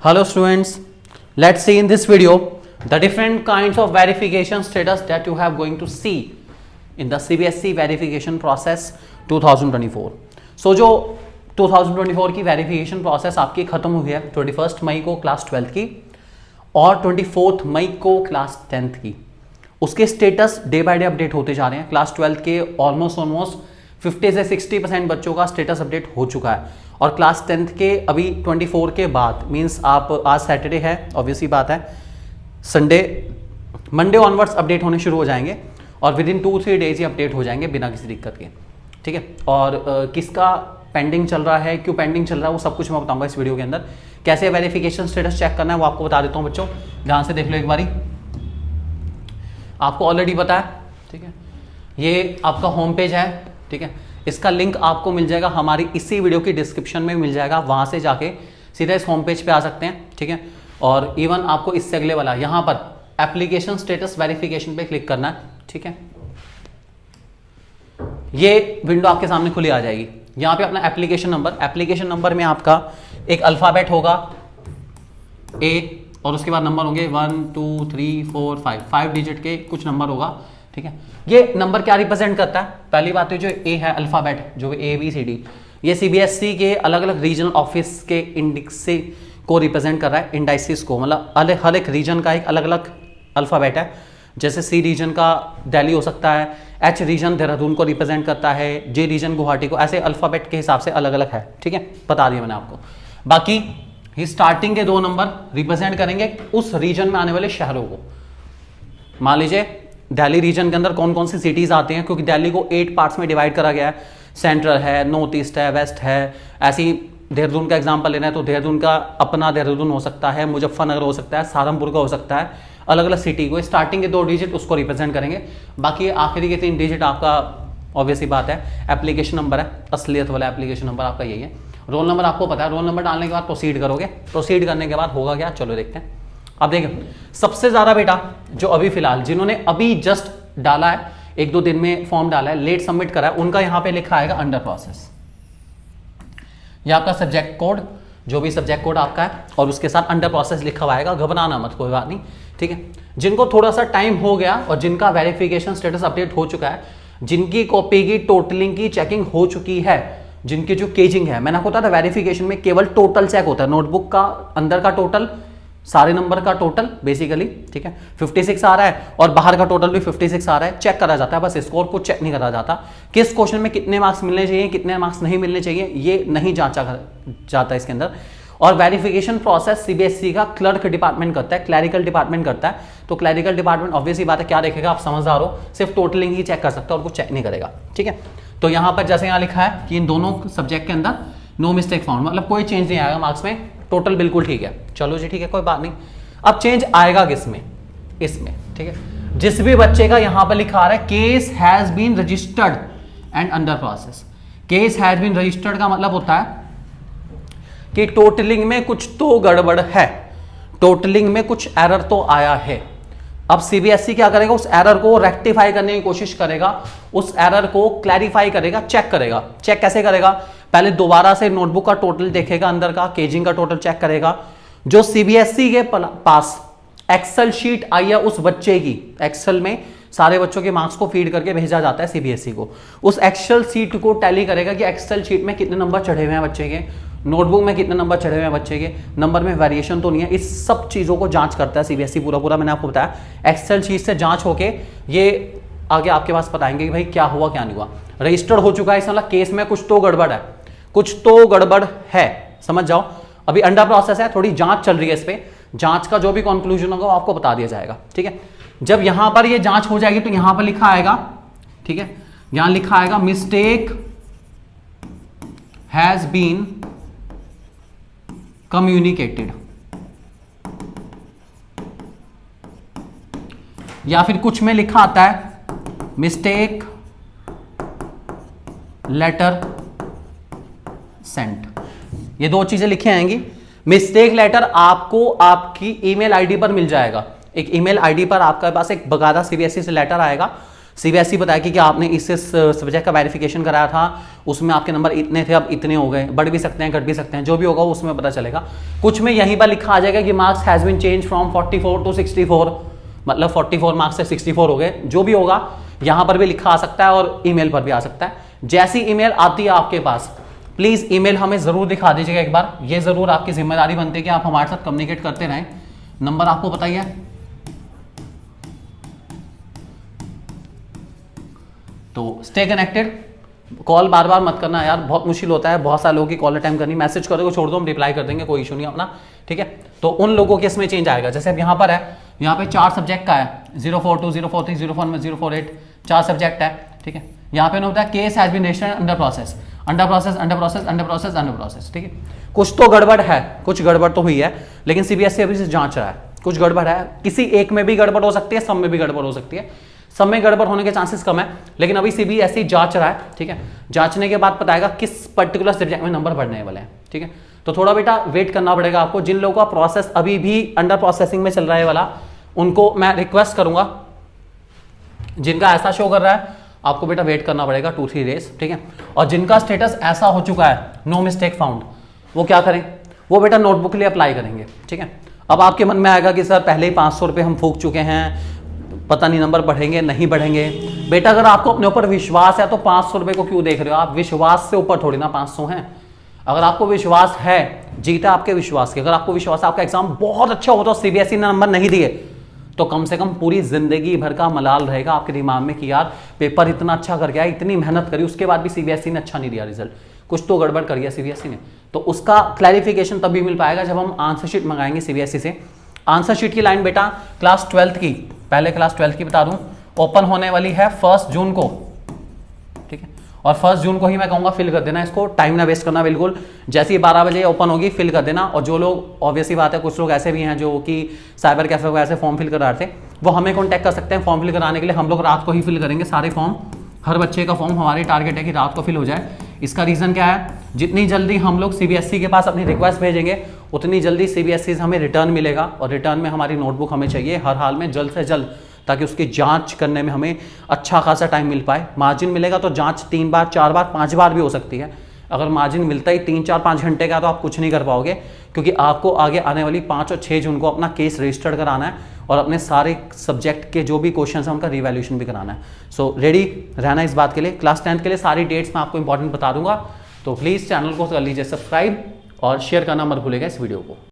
Hello students, let's see in this video the different kinds of verification status that you have going to see in the CBSE verification process 2024. So जो 2024 की verification process आपकी खत्म हुई है 21 मई को class 12th की और 24 मई को क्लास 10th की, उसके status day by day update होते जा रहे हैं। क्लास 12th के ऑलमोस्ट 50 से 60% बच्चों का स्टेटस अपडेट हो चुका है और क्लास 10th के अभी 24 के बाद मींस आप आज सैटरडे है, ऑब्वियसली बात है, संडे मंडे ऑनवर्ड्स अपडेट होने शुरू हो जाएंगे और with in 2-3 days he update हो जाएंगे बिना किसी दिक्कत के। ठीक है, और किसका पेंडिंग चल रहा है, क्यों पेंडिंग चल रहा है, वो सब कुछ मैं बताऊंगा इस वीडियो के अंदर। कैसे वेरिफिकेशन स्टेटस चेक करना है वो आपको बता देता हूँ बच्चों, ध्यान से देख लो एक बारी। आपको ऑलरेडी पता है, ठीक है, ये आपका होम पेज है, ठीक है, इसका लिंक आपको मिल जाएगा हमारी इसी वीडियो की डिस्क्रिप्शन में मिल जाएगा, वहां से जाके सीधा इस होम पेज पे आ सकते हैं। ठीक है, और इवन आपको इससे अगले वाला यहां पर एप्लीकेशन स्टेटस वेरिफिकेशन पे क्लिक करना है। ठीक है, ये विंडो आपके सामने खुली आ जाएगी। यहां पे अपना एप्लीकेशन नंबर में आपका एक अल्फाबेट होगा ए और उसके बाद नंबर होंगे 1 2 3 4 5 डिजिट के कुछ नंबर होगा। ठीक है, ये नंबर क्या रिप्रेजेंट करता है? पहली बात है जो ए है अल्फाबेट, जो ABCD, ये CBSE के अलग अलग रीजनल ऑफिस के इंडेक्स को रिप्रेजेंट कर रहा है, इंडाइसिस को, मतलब हर एक रीजन का एक अलग अलग अल्फाबेट है। जैसे C रीजन का दिल्ली हो सकता है, H रीजन देहरादून को रिप्रेजेंट करता है, J रीजन गुवाहाटी को, ऐसे अल्फाबेट के हिसाब से अलग अलग है। ठीक है, बता दिया मैंने आपको। बाकी ही स्टार्टिंग के 2 नंबर रिप्रेजेंट करेंगे उस रीजन में आने वाले शहरों को। मान लीजिए दिल्ली रीजन के अंदर कौन कौन सी सिटीज आती हैं, क्योंकि दिल्ली को 8 पार्ट्स में डिवाइड करा गया है, सेंट्रल है, नॉर्थ ईस्ट है, वेस्ट है। ऐसी देहरादून का एग्जांपल लेना है तो देहरादून का अपना देहरादून हो सकता है, मुजफ्फरनगर हो सकता है, सहारनपुर का हो सकता है, अलग अलग सिटी को स्टार्टिंग के 2 डिजिट उसको रिप्रेजेंट करेंगे। बाकी आखिरी के 3 डिजिट आपका ऑब्वियसली बात है एप्लीकेशन नंबर है, असलियत वाला एप्लीकेशन नंबर आपका यही है। रोल नंबर आपको पता है, रोल नंबर डालने के बाद प्रोसीड करोगे, प्रोसीड करने के बाद होगा क्या, चलो देखते हैं। अब देखिए सबसे ज्यादा बेटा जो अभी फिलहाल जिन्होंने अभी जस्ट डाला है, 1-2 दिन में फॉर्म डाला है, लेट सबमिट करा है, उनका यहां पे लिखा आएगा अंडर प्रोसेस। यह आपका सब्जेक्ट कोड, जो भी सब्जेक्ट कोड आपका है और उसके साथ अंडर प्रोसेस लिखा हुआ आएगा, घबराना मत, कोई बात नहीं। ठीक है, जिनको थोड़ा सा टाइम हो गया और जिनका वेरिफिकेशन स्टेटस अपडेट हो चुका है, जिनकी कॉपी की टोटलिंग की चेकिंग हो चुकी है, जिनकी जो केजिंग है, मैंने आपको बताया था वेरिफिकेशन में केवल टोटल चेक होता है, नोटबुक का अंदर का टोटल, सारे नंबर का टोटल बेसिकली, ठीक है, 56 आ रहा है और बाहर का टोटल भी 56 आ रहा है, चेक करा जाता है, बस स्कोर को चेक नहीं करा जाता। किस क्वेश्चन में कितने मार्क्स मिलने चाहिए, कितने मार्क्स नहीं मिलने चाहिए, ये नहीं जांचा जाता इसके अंदर। और वेरिफिकेशन प्रोसेस CBSE का क्लर्क डिपार्टमेंट करता है, क्लैरिकल डिपार्टमेंट करता है। तो क्लैरिकल डिपार्टमेंट ऑब्वियसली बात है क्या देखेगा, आप समझदार हो, सिर्फ टोटलिंग ही चेक कर सकता है और कुछ चेक नहीं करेगा। ठीक है, तो यहां पर जैसे यहां लिखा है कि इन दोनों सब्जेक्ट के अंदर नो मिस्टेक फाउंड, मतलब कोई चेंज नहीं आएगा मार्क्स में, टोटल बिल्कुल ठीक है। चलो जी ठीक है, कोई बात नहीं। अब चेंज आएगा किसमें, इसमें। ठीक है, जिस भी बच्चे का यहां पर लिखा आ रहा है case has been registered and under process, case has been registered का मतलब होता है कि टोटलिंग में कुछ तो गड़बड़ है, टोटलिंग में कुछ एरर तो आया है। अब CBSE क्या करेगा, उस एरर को रेक्टिफाई करने की कोशिश करेगा, उस एरर को क्लैरिफाई करेगा, चेक करेगा। चेक कैसे करेगा, पहले दोबारा से नोटबुक का टोटल देखेगा, अंदर का केजिंग का टोटल चेक करेगा। जो CBSE के पास एक्सेल शीट आई है उस बच्चे की, एक्सेल में सारे बच्चों के मार्क्स को फीड करके भेजा जाता है CBSE को, उस एक्सेल शीट को टैली करेगा कि एक्सेल शीट में कितने नंबर चढ़े हुए हैं बच्चे के, नोटबुक में कितने नंबर चढ़े हुए हैं बच्चे के, नंबर में वेरिएशन तो नहीं है, इस सब चीजों को जांच करता है CBSE पूरा। मैंने आपको बताया एक्सेल शीट से जांच होके ये आगे आपके पास बताएंगे कि भाई क्या हुआ क्या नहीं हुआ। रजिस्टर्ड हो चुका है, इस मतलब केस में कुछ तो गड़बड़ है, कुछ तो गड़बड़ है, समझ जाओ। अभी अंडर प्रोसेस है, थोड़ी जांच चल रही है इस पे, जांच का जो भी कंक्लूजन होगा वो आपको बता दिया जाएगा। ठीक है, जब यहां पर ये जांच हो जाएगी तो यहां पर लिखा आएगा, ठीक है, यहां लिखा आएगा मिस्टेक हैज बीन कम्युनिकेटेड, या फिर कुछ में लिखा आता है मिस्टेक लेटर सेंट। ये 2 चीजें लिखी आएंगी। मिस्टेक लेटर आपको आपकी ईमेल आईडी पर मिल जाएगा, एक ईमेल आईडी पर आपके पास एक बकायदा CBSE से लेटर आएगा सीबीएसई बताया कि आपने इस सब्जेक्ट का वेरिफिकेशन कराया था, उसमें आपके नंबर इतने थे, अब इतने हो गए, बढ़ भी सकते हैं घट भी सकते हैं, जो भी होगा उसमें पता चलेगा। कुछ में यहीं पर लिखा आ जाएगा कि marks has been change from 44 to 64, मतलब 44 मार्क्स से 64 हो गए, जो भी होगा यहाँ पर भी लिखा आ सकता है और ईमेल पर भी आ सकता है। जैसी ईमेल आती है आपके पास, प्लीज़ ईमेल हमें ज़रूर दिखा दीजिएगा एक बार, ये ज़रूर आपकी जिम्मेदारी बनती है कि आप हमारे साथ कम्युनिकेट करते रहें। नंबर आपको पता ही है, तो स्टे कनेक्टेड। कॉल बार बार मत करना यार, बहुत मुश्किल होता है, बहुत सारे लोगों की कॉल अटेंड करनी। मैसेज करो, छोड़ दो, हम रिप्लाई कर देंगे, कोई इशू नहीं अपना, ठीक है। तो उन लोगों के इसमें चेंज आएगा, जैसे अब यहाँ पर है, यहाँ पे 4 सब्जेक्ट का है, 042, 043, 041, 048, 4 सब्जेक्ट है, ठीक है। यहाँ पे होता है case has been registered under process, under process, under process, under process, under process, ठीक है। कुछ तो गड़बड़ है, कुछ गड़बड़ तो हुई है, लेकिन सीबीएसई अभी से जांच रहा है, कुछ गड़बड़ है, किसी एक में भी गड़बड़ हो सकती है, सब में भी गड़बड़ हो सकती है, सब में गड़बड़ होने के चांसेस कम है, लेकिन अभी सीबीएसई जांच रहा है, ठीक है। जांचने के बाद बताएगा किस पर्टिकुलर सब्जेक्ट में नंबर बढ़ने वाले हैं, ठीक है। तो थोड़ा बेटा वेट करना पड़ेगा आपको। जिन लोगों का प्रोसेस अभी भी अंडर प्रोसेसिंग में चल रहा है वाला, उनको मैं रिक्वेस्ट करूंगा, जिनका ऐसा शो कर रहा है, आपको बेटा वेट करना पड़ेगा 2-3 डेज, ठीक है। और जिनका स्टेटस ऐसा हो चुका है, नो मिस्टेक फाउंड, वो क्या करें, वो बेटा नोटबुक के लिए अप्लाई करेंगे, ठीक है। अब आपके मन में आएगा कि सर पहले ही 500 रुपये हम फूक चुके हैं, पता नहीं नंबर बढ़ेंगे नहीं बढ़ेंगे। बेटा अगर आपको अपने ऊपर विश्वास है तो 500 रुपये को क्यों देख रहे हो आप, विश्वास से ऊपर थोड़ी ना 500 हैं। अगर आपको विश्वास है, जीता आपके विश्वास के, अगर आपको विश्वास है आपका एग्जाम बहुत अच्छा होता है, सीबीएसई ने नंबर नहीं दिए, तो कम से कम पूरी जिंदगी भर का मलाल रहेगा आपके दिमाग में कि यार पेपर इतना अच्छा कर गया, इतनी मेहनत करी, उसके बाद भी सीबीएसई ने अच्छा नहीं दिया रिजल्ट, कुछ तो गड़बड़ कर गया सीबीएसई ने। तो उसका क्लैरिफिकेशन तभी मिल पाएगा जब हम आंसर शीट मंगाएंगे सीबीएसई से। आंसर शीट की लाइन बेटा क्लास 12th की, पहले क्लास 12th की बता दूं, ओपन होने वाली है 1 जून को, ठीक है। और 1 जून को ही मैं कहूँगा फिल कर देना इसको, टाइम ना वेस्ट करना बिल्कुल। जैसे ही 12 बजे ओपन होगी फिल कर देना। और जो लोग, ऑब्वियसली बात है, कुछ लोग ऐसे भी हैं जो कि साइबर कैफे वगैरह से फॉर्म फिल करा रहे थे, वो हमें कॉन्टैक्ट कर सकते हैं फॉर्म फिल कराने के लिए। हम लोग रात को ही फिल करेंगे सारे फॉर्म, हर बच्चे का फॉर्म, हमारी टारगेट है कि रात को फिल हो जाए। इसका रीज़न क्या है, जितनी जल्दी हम लोग सीबीएसई के पास अपनी रिक्वेस्ट भेजेंगे, उतनी जल्दी सीबीएसई से हमें रिटर्न मिलेगा, और रिटर्न में हमारी नोटबुक हमें चाहिए हर हाल में जल्द से जल्द, ताकि उसकी जांच करने में हमें अच्छा खासा टाइम मिल पाए। मार्जिन मिलेगा तो जांच 3 बार 4 बार 5 बार भी हो सकती है। अगर मार्जिन मिलता ही 3-4-5 घंटे का तो आप कुछ नहीं कर पाओगे, क्योंकि आपको आगे आने वाली 5 और 6 जून को अपना केस रजिस्टर्ड कराना है, और अपने सारे सब्जेक्ट के जो भी क्वेश्चन हैं उनका रिवैल्यूएशन भी कराना है। सो रेडी रहना इस बात के लिए। क्लास 10th के लिए सारी डेट्स मैं आपको इंपॉर्टेंट बता दूंगा, तो प्लीज़ चैनल को कर लीजिए सब्सक्राइब और शेयर करना मत भूलिएगा इस वीडियो को।